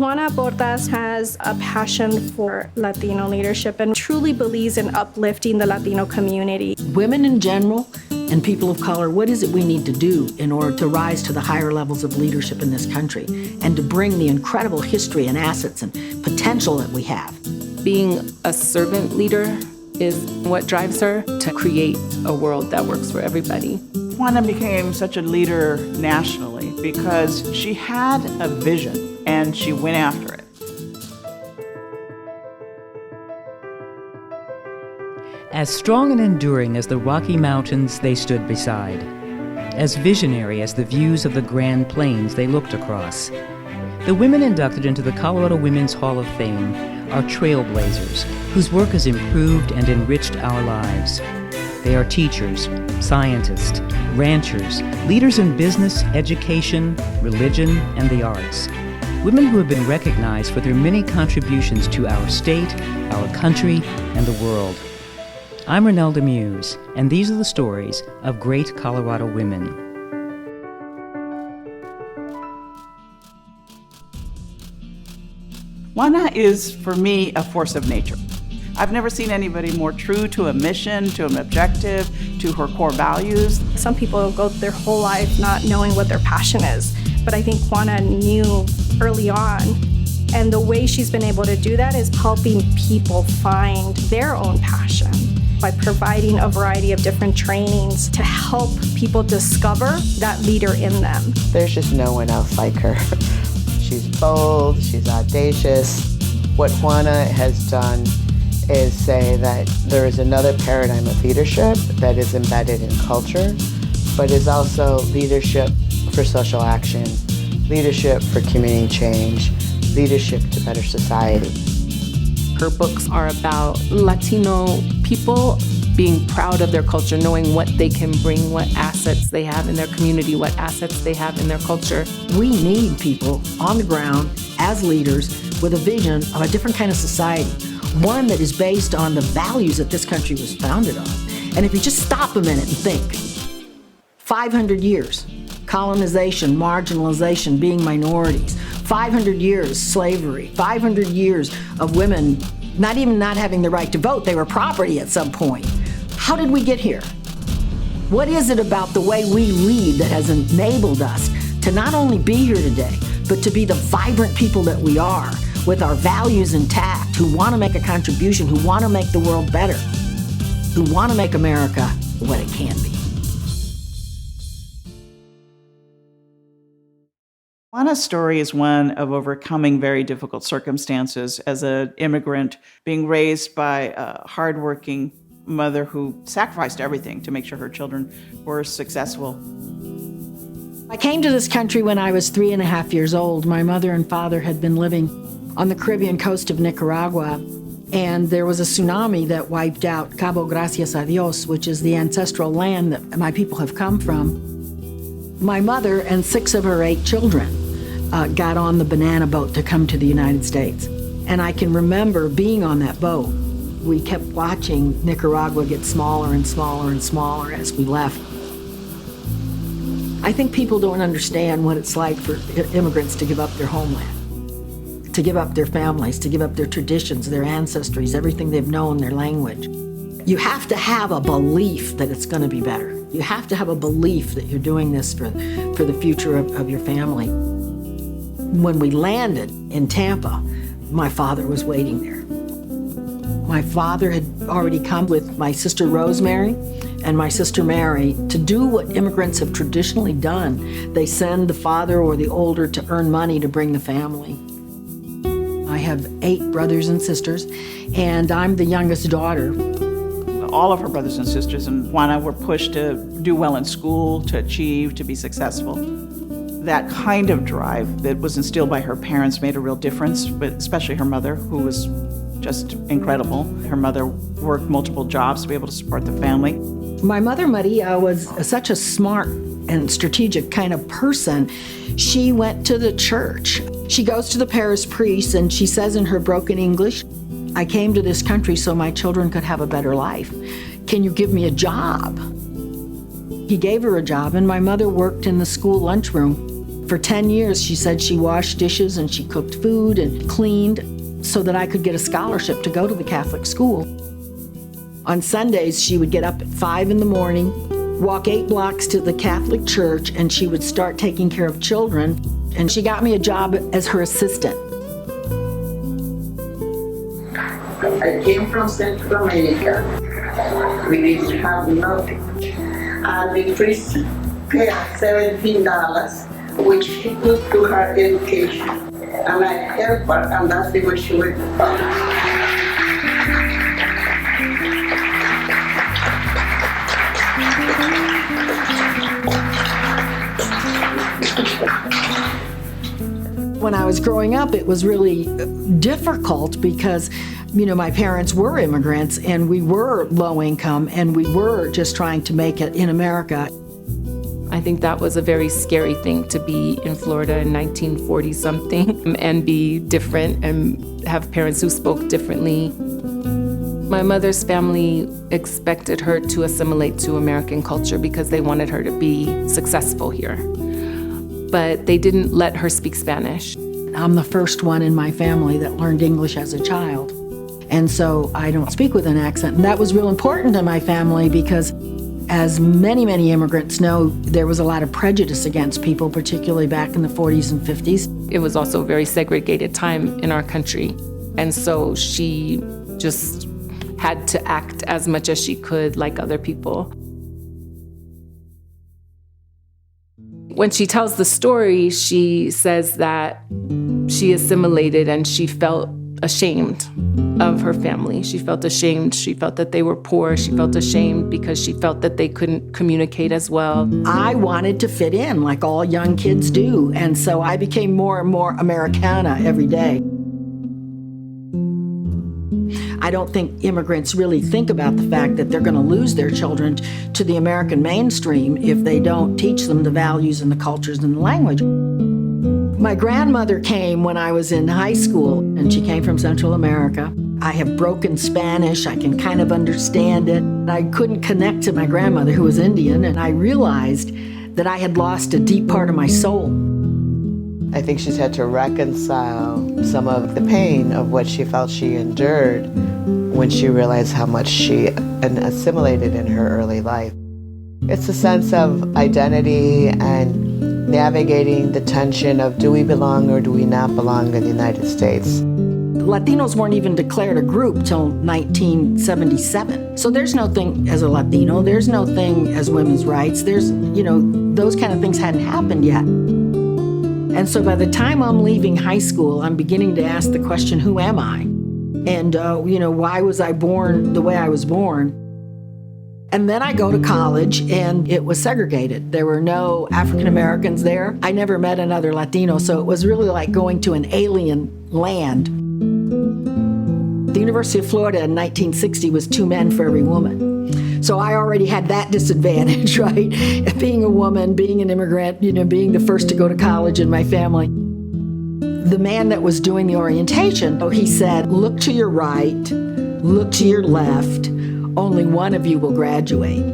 Juana Bordas has a passion for Latino leadership and truly believes in uplifting the Latino community. Women in general and people of color, what is it we need to do in order to rise to the higher levels of leadership in this country and to bring the incredible history and assets and potential that we have? Being a servant leader is what drives her to create a world that works for everybody. Juana became such a leader nationally because she had a vision and she went after it. As strong and enduring as the Rocky Mountains they stood beside, as visionary as the views of the Grand Plains they looked across, the women inducted into the Colorado Women's Hall of Fame are trailblazers whose work has improved and enriched our lives. They are teachers, scientists, ranchers, leaders in business, education, religion, and the arts. Women who have been recognized for their many contributions to our state, our country, and the world. I'm Renelda Muse, and these are the stories of great Colorado women. Juana is, for me, a force of nature. I've never seen anybody more true to a mission, to an objective, to her core values. Some people go their whole life not knowing what their passion is, but I think Juana knew early on. And the way she's been able to do that is helping people find their own passion by providing a variety of different trainings to help people discover that leader in them. There's just no one else like her. She's bold, she's audacious. What Juana has done is say that there is another paradigm of leadership that is embedded in culture, but is also leadership for social action, leadership for community change, leadership to better society. Her books are about Latino people being proud of their culture, knowing what they can bring, what assets they have in their community, what assets they have in their culture. We need people on the ground as leaders with a vision of a different kind of society, one that is based on the values that this country was founded on. And if you just stop a minute and think, 500 years, colonization, marginalization, being minorities, 500 years slavery, 500 years of women not even not having the right to vote, they were property at some point. How did we get here? What is it about the way we lead that has enabled us to not only be here today, but to be the vibrant people that we are, with our values intact, who want to make a contribution, who want to make the world better, who want to make America what it can be? Juana's story is one of overcoming very difficult circumstances as an immigrant, being raised by a hardworking mother who sacrificed everything to make sure her children were successful. I came to this country when I was 3.5 years old. My mother and father had been living on the Caribbean coast of Nicaragua, and there was a tsunami that wiped out Cabo Gracias a Dios, which is the ancestral land that my people have come from. My mother and 6 of her 8 children got on the banana boat to come to the United States. And I can remember being on that boat. We kept watching Nicaragua get smaller and smaller and smaller as we left. I think people don't understand what it's like for immigrants to give up their homeland, to give up their families, to give up their traditions, their ancestries, everything they've known, their language. You have to have a belief that it's going to be better. You have to have a belief that you're doing this for the future of your family. When we landed in Tampa, my father was waiting there. My father had already come with my sister Rosemary and my sister Mary to do what immigrants have traditionally done. They send the father or the older to earn money to bring the family. I have 8 brothers and sisters, and I'm the youngest daughter. All of her brothers and sisters and Juana were pushed to do well in school, to achieve, to be successful. That kind of drive that was instilled by her parents made a real difference, but especially her mother, who was just incredible. Her mother worked multiple jobs to be able to support the family. My mother, Maria, was such a smart and strategic kind of person. She went to the church. She goes to the parish priest and she says in her broken English, I came to this country so my children could have a better life. Can you give me a job? He gave her a job, and my mother worked in the school lunchroom For 10 years, she said she washed dishes and she cooked food and cleaned so that I could get a scholarship to go to the Catholic school. On Sundays, she would get up at 5 in the morning, walk 8 blocks to the Catholic church, and she would start taking care of children. And she got me a job as her assistant. I came from Central America. We didn't have nothing. And the priest paid $17, which she put to her education. And I helped her, and that's the way she went. When I was growing up, it was really difficult because, my parents were immigrants and we were low income and we were just trying to make it in America. I think that was a very scary thing, to be in Florida in 1940-something and be different and have parents who spoke differently. My mother's family expected her to assimilate to American culture because they wanted her to be successful here. But they didn't let her speak Spanish. I'm the first one in my family that learned English as a child. And so I don't speak with an accent. And that was real important to my family because, as many, many immigrants know, there was a lot of prejudice against people, particularly back in the 40s and 50s. It was also a very segregated time in our country. And so she just had to act as much as she could like other people. When she tells the story, she says that she assimilated and she felt ashamed of her family. She felt ashamed. She felt that they were poor. She felt ashamed because she felt that they couldn't communicate as well. I wanted to fit in like all young kids do, and so I became more and more Americana every day. I don't think immigrants really think about the fact that they're going to lose their children to the American mainstream if they don't teach them the values and the cultures and the language. My grandmother came when I was in high school, and she came from Central America. I have broken Spanish. I can kind of understand it. I couldn't connect to my grandmother, who was Indian, and I realized that I had lost a deep part of my soul. I think she's had to reconcile some of the pain of what she felt she endured when she realized how much she assimilated in her early life. It's a sense of identity and navigating the tension of, do we belong or do we not belong in the United States? Latinos weren't even declared a group till 1977. So there's no thing as a Latino, there's no thing as women's rights, those kind of things hadn't happened yet. And so by the time I'm leaving high school, I'm beginning to ask the question, who am I? And, why was I born the way I was born? And then I go to college, and it was segregated. There were no African Americans there. I never met another Latino, so it was really like going to an alien land. The University of Florida in 1960 was 2 men for every woman. So I already had that disadvantage, right? Being a woman, being an immigrant, being the first to go to college in my family. The man that was doing the orientation, he said, look to your right, look to your left, only one of you will graduate.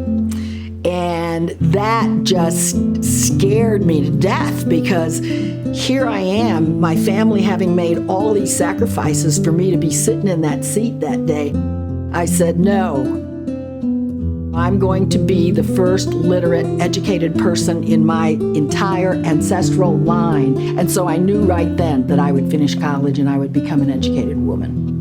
And that just scared me to death because here I am, my family having made all these sacrifices for me to be sitting in that seat that day. I said, no. I'm going to be the first literate, educated person in my entire ancestral line. And so I knew right then that I would finish college and I would become an educated woman.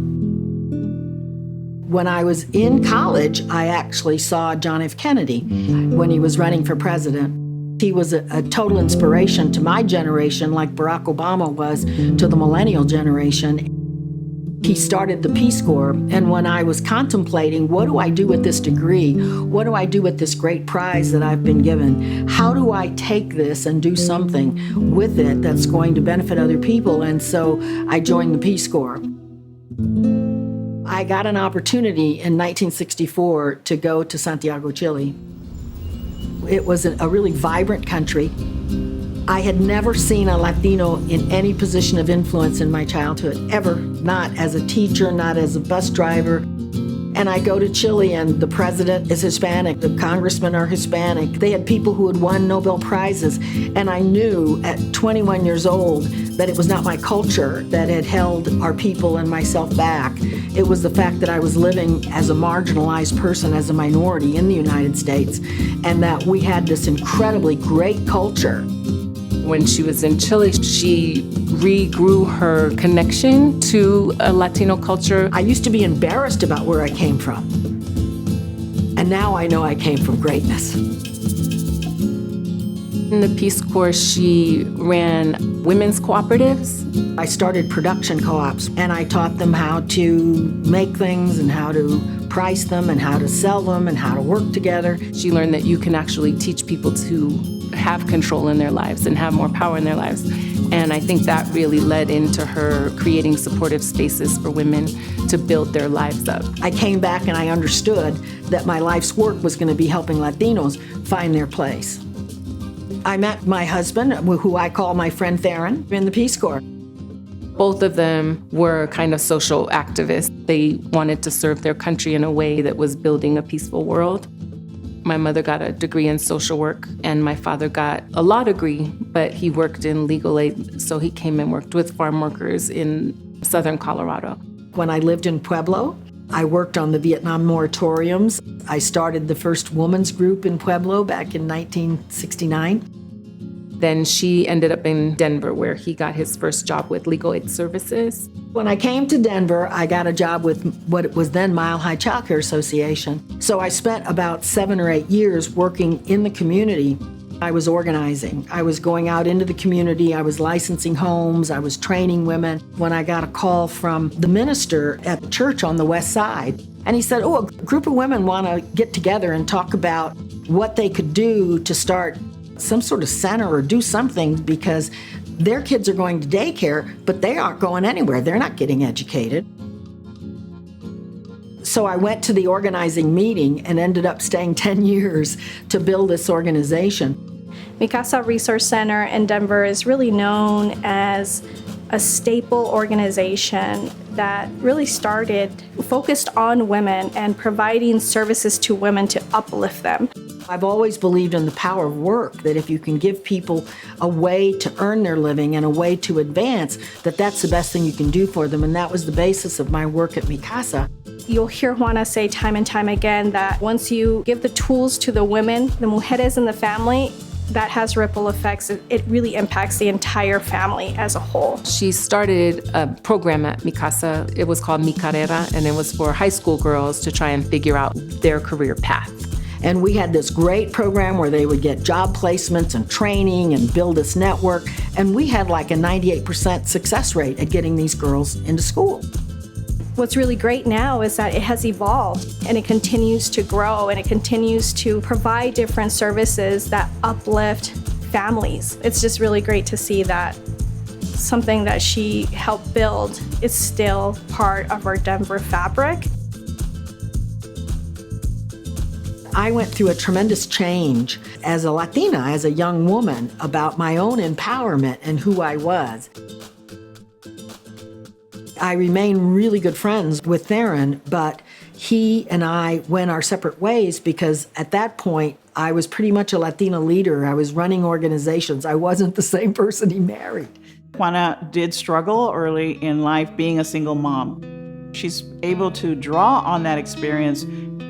When I was in college, I actually saw John F. Kennedy when he was running for president. He was a total inspiration to my generation, like Barack Obama was to the millennial generation. He started the Peace Corps, and when I was contemplating, what do I do with this degree? What do I do with this great prize that I've been given? How do I take this and do something with it that's going to benefit other people? And so I joined the Peace Corps. I got an opportunity in 1964 to go to Santiago, Chile. It was a really vibrant country. I had never seen a Latino in any position of influence in my childhood, ever. Not as a teacher, not as a bus driver. And I go to Chile and the president is Hispanic, the congressmen are Hispanic. They had people who had won Nobel Prizes. And I knew at 21 years old that it was not my culture that had held our people and myself back. It was the fact that I was living as a marginalized person, as a minority in the United States, and that we had this incredibly great culture. When she was in Chile, she regrew her connection to a Latino culture. I used to be embarrassed about where I came from. And now I know I came from greatness. In the Peace Corps, she ran women's cooperatives. I started production co-ops, and I taught them how to make things and how to price them and how to sell them and how to work together. She learned that you can actually teach people to have control in their lives and have more power in their lives. And I think that really led into her creating supportive spaces for women to build their lives up. I came back and I understood that my life's work was going to be helping Latinos find their place. I met my husband, who I call my friend Theron, in the Peace Corps. Both of them were kind of social activists. They wanted to serve their country in a way that was building a peaceful world. My mother got a degree in social work, and my father got a law degree, but he worked in legal aid, so he came and worked with farm workers in southern Colorado. When I lived in Pueblo, I worked on the Vietnam moratoriums. I started the first women's group in Pueblo back in 1969. Then she ended up in Denver, where he got his first job with legal aid services. When I came to Denver, I got a job with what it was then Mile High Child Care Association. So I spent about 7 or 8 years working in the community. I was organizing. I was going out into the community. I was licensing homes. I was training women. When I got a call from the minister at the church on the west side, and he said, a group of women want to get together and talk about what they could do to start some sort of center or do something, because their kids are going to daycare, but they aren't going anywhere. They're not getting educated. So I went to the organizing meeting and ended up staying 10 years to build this organization. Mi Casa Resource Center in Denver is really known as a staple organization that really started focused on women and providing services to women to uplift them. I've always believed in the power of work, that if you can give people a way to earn their living and a way to advance, that's the best thing you can do for them. And that was the basis of my work at Mi Casa. You'll hear Juana say time and time again that once you give the tools to the women, the mujeres in the family, that has ripple effects. It really impacts the entire family as a whole. She started a program at Mi Casa. It was called Mi Carrera, and it was for high school girls to try and figure out their career path. And we had this great program where they would get job placements and training and build this network. And we had like a 98% success rate at getting these girls into school. What's really great now is that it has evolved and it continues to grow and it continues to provide different services that uplift families. It's just really great to see that something that she helped build is still part of our Denver fabric. I went through a tremendous change as a Latina, as a young woman, about my own empowerment and who I was. I remain really good friends with Theron, but he and I went our separate ways because at that point, I was pretty much a Latina leader. I was running organizations. I wasn't the same person he married. Juana did struggle early in life being a single mom. She's able to draw on that experience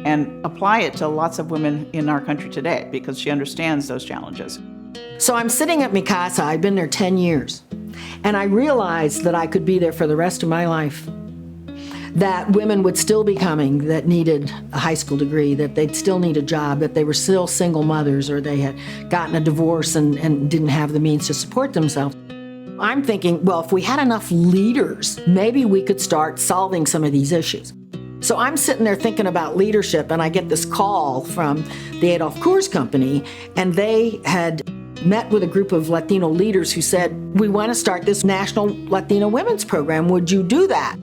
and apply it to lots of women in our country today because she understands those challenges. So I'm sitting at Mi Casa. I've been there 10 years. And I realized that I could be there for the rest of my life. That women would still be coming that needed a high school degree, that they'd still need a job, that they were still single mothers or they had gotten a divorce and didn't have the means to support themselves. I'm thinking, well, if we had enough leaders, maybe we could start solving some of these issues. So I'm sitting there thinking about leadership, and I get this call from the Adolf Coors Company, and they had met with a group of Latino leaders who said, we want to start this National Latino Women's Program. Would you do that?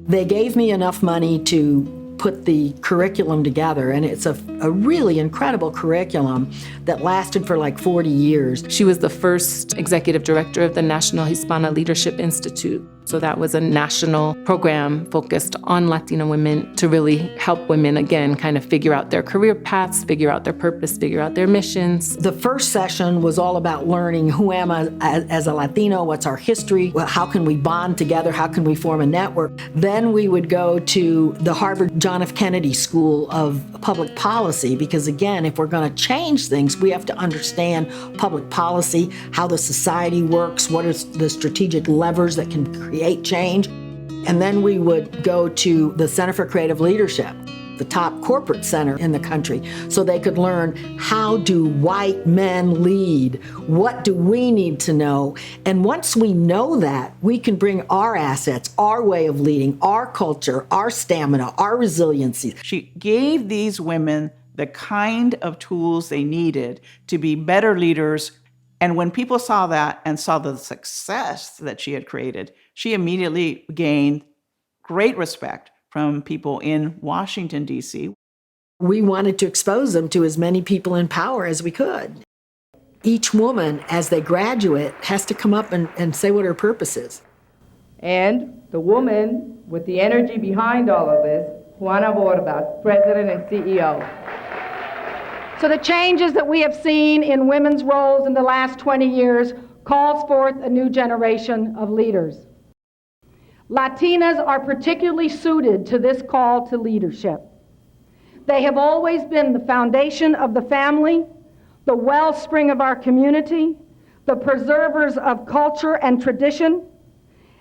They gave me enough money to put the curriculum together, and it's a really incredible curriculum that lasted for like 40 years. She was the first executive director of the National Hispana Leadership Institute. So that was a national program focused on Latina women to really help women, again, kind of figure out their career paths, figure out their purpose, figure out their missions. The first session was all about learning who am I as a Latino, what's our history, how can we bond together, how can we form a network. Then we would go to the Harvard John F. Kennedy School of Public Policy, because again, if we're going to change things, we have to understand public policy, how the society works, what are the strategic levers that can create change. And then we would go to the Center for Creative Leadership, the top corporate center in the country, so they could learn how do white men lead, what do we need to know, and once we know that, we can bring our assets, our way of leading, our culture, our stamina, our resiliency. She gave these women the kind of tools they needed to be better leaders. And when people saw that and saw the success that she had created, she immediately gained great respect from people in Washington, D.C. We wanted to expose them to as many people in power as we could. Each woman, as they graduate, has to come up and say what her purpose is. And the woman with the energy behind all of this, Juana Bordas, President and CEO. So the changes that we have seen in women's roles in the last 20 years calls forth a new generation of leaders. Latinas are particularly suited to this call to leadership. They have always been the foundation of the family, the wellspring of our community, the preservers of culture and tradition.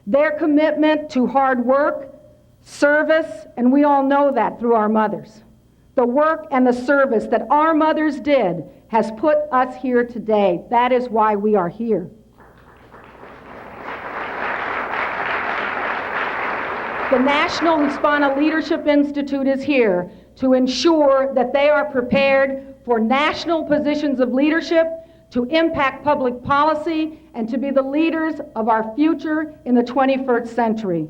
Their commitment to hard work, service, and we all know that through our mothers. The work and the service that our mothers did has put us here today. That is why we are here. The National Hispana Leadership Institute is here to ensure that they are prepared for national positions of leadership, to impact public policy, and to be the leaders of our future in the 21st century.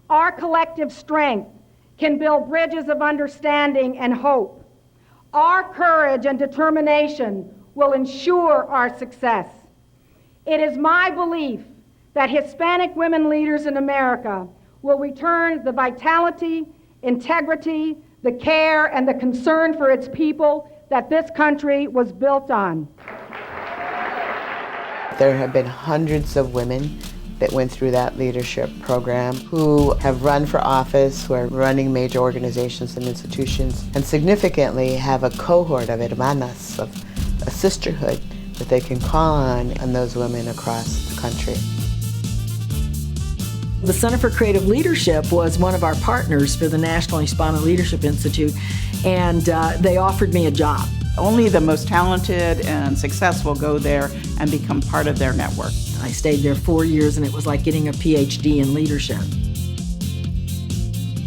Our collective strength can build bridges of understanding and hope. Our courage and determination will ensure our success. It is my belief that Hispanic women leaders in America will return the vitality, integrity, the care, and the concern for its people that this country was built on. There have been hundreds of women that went through that leadership program who have run for office, who are running major organizations and institutions, and significantly have a cohort of hermanas, of a sisterhood that they can call on those women across the country. The Center for Creative Leadership was one of our partners for the National Hispana Leadership Institute, and they offered me a job. Only the most talented and successful go there and become part of their network. I stayed there 4 years, and it was like getting a PhD in leadership.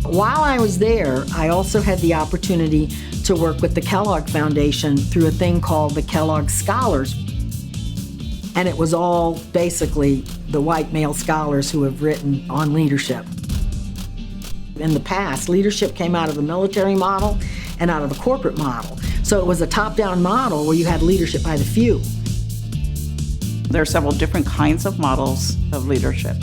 While I was there, I also had the opportunity to work with the Kellogg Foundation through a thing called the Kellogg Scholars. And it was all basically the white male scholars who have written on leadership. In the past, leadership came out of the military model and out of the corporate model. So it was a top-down model where you had leadership by the few. There are several different kinds of models of leadership.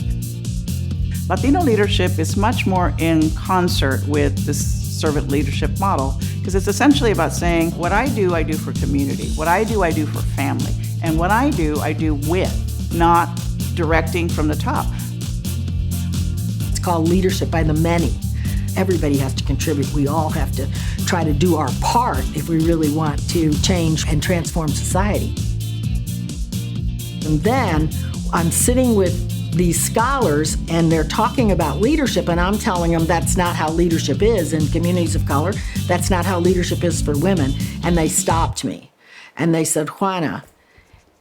Latino leadership is much more in concert with this servant leadership model, because it's essentially about saying, what I do for community. What I do for family. And what I do with, not directing from the top. It's called leadership by the many. Everybody has to contribute. We all have to try to do our part if we really want to change and transform society. And then I'm sitting with these scholars and they're talking about leadership, and I'm telling them that's not how leadership is in communities of color. That's not how leadership is for women. And they stopped me and they said, Juana,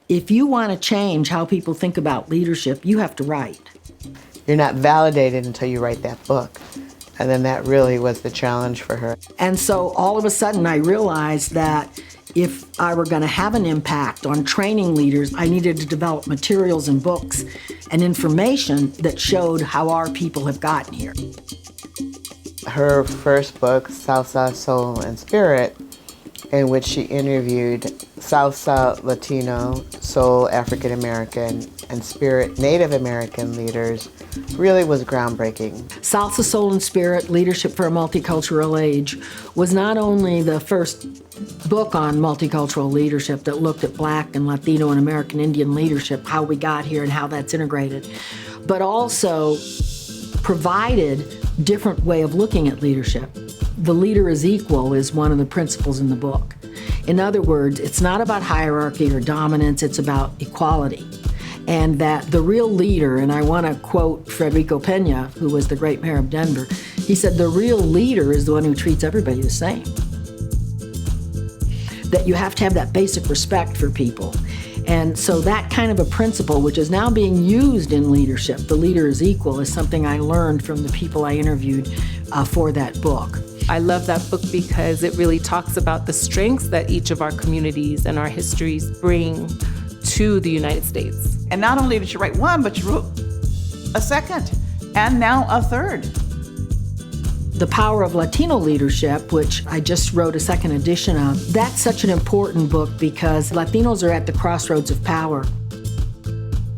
if you want to change how people think about leadership, you have to write. You're not validated until you write that book. And then that really was the challenge for her. And so all of a sudden I realized that if I were going to have an impact on training leaders, I needed to develop materials and books and information that showed how our people have gotten here. Her first book, Salsa, Soul, and Spirit, in which she interviewed Salsa, Latino, Soul, African American, and spirit Native American leaders really was groundbreaking. Salsa, Soul, and Spirit, Leadership for a Multicultural Age was not only the first book on multicultural leadership that looked at Black and Latino and American Indian leadership, how we got here and how that's integrated, but also provided different way of looking at leadership. The leader is equal is one of the principles in the book. In other words, it's not about hierarchy or dominance, it's about equality. And that the real leader, and I want to quote Federico Pena, who was the great mayor of Denver, he said, the real leader is the one who treats everybody the same. That you have to have that basic respect for people. And so that kind of a principle, which is now being used in leadership, the leader is equal, is something I learned from the people I interviewed for that book. I love that book because it really talks about the strengths that each of our communities and our histories bring to the United States. And not only did you write one, but you wrote a second, and now a third. The Power of Latino Leadership, which I just wrote a second edition of, that's such an important book because Latinos are at the crossroads of power.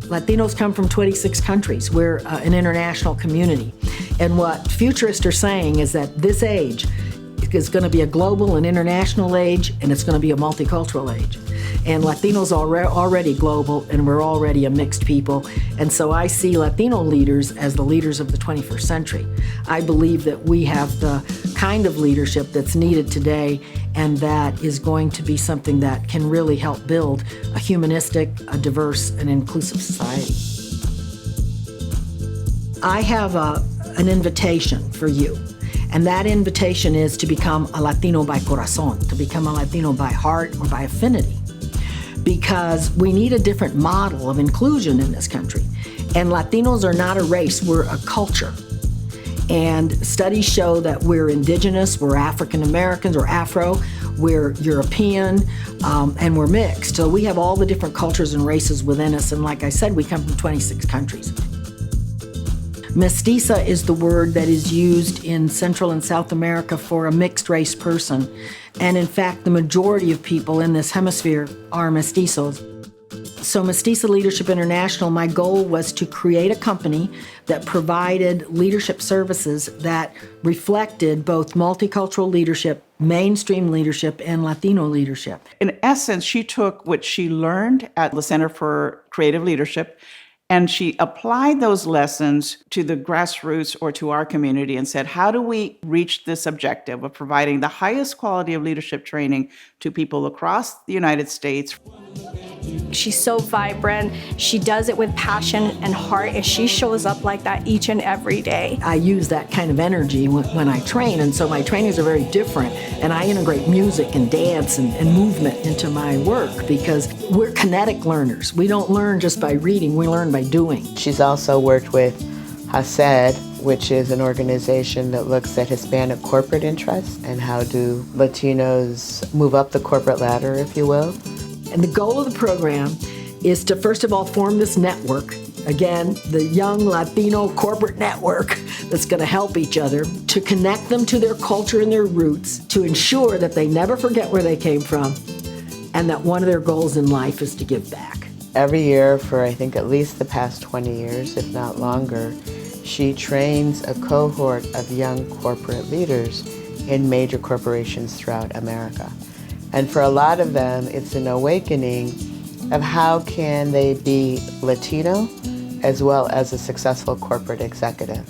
Latinos come from 26 countries. We're an international community. And what futurists are saying is that this age is going to be a global and international age, and it's going to be a multicultural age. And Latinos are already global, and we're already a mixed people. And so I see Latino leaders as the leaders of the 21st century. I believe that we have the kind of leadership that's needed today, and that is going to be something that can really help build a humanistic, a diverse, and inclusive society. I have an invitation for you. And that invitation is to become a Latino by corazón, to become a Latino by heart or by affinity. Because we need a different model of inclusion in this country. And Latinos are not a race, we're a culture. And studies show that we're indigenous, we're African Americans, or Afro, we're European, and we're mixed. So we have all the different cultures and races within us. And like I said, we come from 26 countries. Mestiza is the word that is used in Central and South America for a mixed race person. And in fact, the majority of people in this hemisphere are mestizos. So Mestiza Leadership International, my goal was to create a company that provided leadership services that reflected both multicultural leadership, mainstream leadership, and Latino leadership. In essence, she took what she learned at the Center for Creative Leadership and she applied those lessons to the grassroots or to our community and said, how do we reach this objective of providing the highest quality of leadership training to people across the United States? She's so vibrant. She does it with passion and heart, and she shows up like that each and every day. I use that kind of energy when I train, and so my trainings are very different, and I integrate music and dance and movement into my work because we're kinetic learners. We don't learn just by reading, we learn by doing. She's also worked with HACED, which is an organization that looks at Hispanic corporate interests and how do Latinos move up the corporate ladder, if you will. And the goal of the program is to, first of all, form this network. Again, the young Latino corporate network that's going to help each other, to connect them to their culture and their roots, to ensure that they never forget where they came from, and that one of their goals in life is to give back. Every year for, I think, at least the past 20 years, if not longer, she trains a cohort of young corporate leaders in major corporations throughout America. And for a lot of them, it's an awakening of how can they be Latino as well as a successful corporate executive,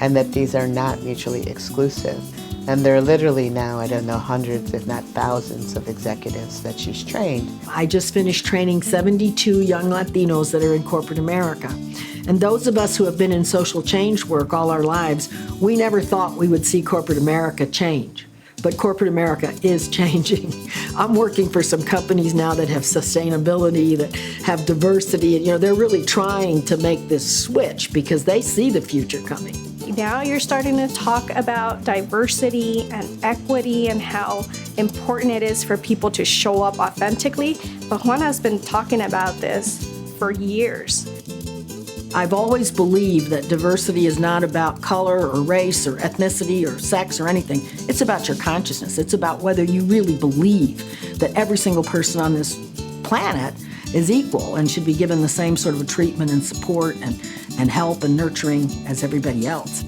and that these are not mutually exclusive. And there are literally now, I don't know, hundreds, if not thousands of executives that she's trained. I just finished training 72 young Latinos that are in corporate America. And those of us who have been in social change work all our lives, we never thought we would see corporate America change. But corporate America is changing. I'm working for some companies now that have sustainability, that have diversity, and they're really trying to make this switch because they see the future coming. Now you're starting to talk about diversity and equity and how important it is for people to show up authentically. But Juana's been talking about this for years. I've always believed that diversity is not about color or race or ethnicity or sex or anything. It's about your consciousness. It's about whether you really believe that every single person on this planet is equal and should be given the same sort of treatment and support and help and nurturing as everybody else.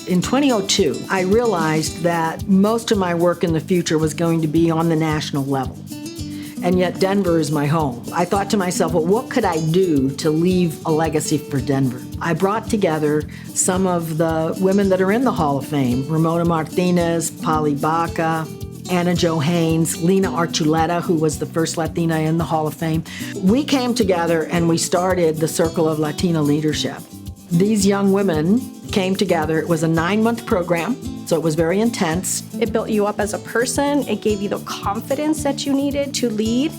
In 2002, I realized that most of my work in the future was going to be on the national level. And yet Denver is my home. I thought to myself, well, what could I do to leave a legacy for Denver? I brought together some of the women that are in the Hall of Fame, Ramona Martinez, Polly Baca, Anna Jo Haynes, Lena Archuleta, who was the first Latina in the Hall of Fame. We came together and we started the Circle of Latina Leadership. These young women came together. It was a 9-month program, so it was very intense. It built you up as a person. It gave you the confidence that you needed to lead.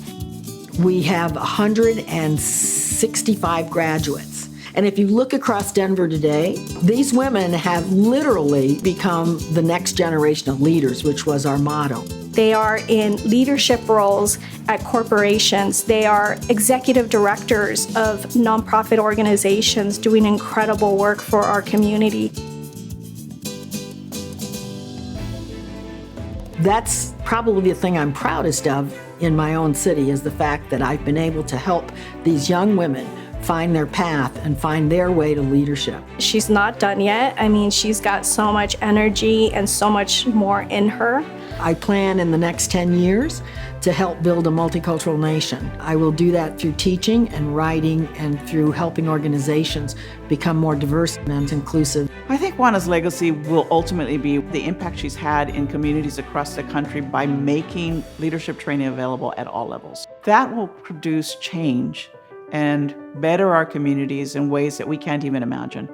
We have 165 graduates. And if you look across Denver today, these women have literally become the next generation of leaders, which was our motto. They are in leadership roles at corporations. They are executive directors of nonprofit organizations doing incredible work for our community. That's probably the thing I'm proudest of in my own city, is the fact that I've been able to help these young women find their path and find their way to leadership. She's not done yet. I mean, she's got so much energy and so much more in her. I plan in the next 10 years to help build a multicultural nation. I will do that through teaching and writing and through helping organizations become more diverse and inclusive. I think Juana's legacy will ultimately be the impact she's had in communities across the country by making leadership training available at all levels. That will produce change and better our communities in ways that we can't even imagine.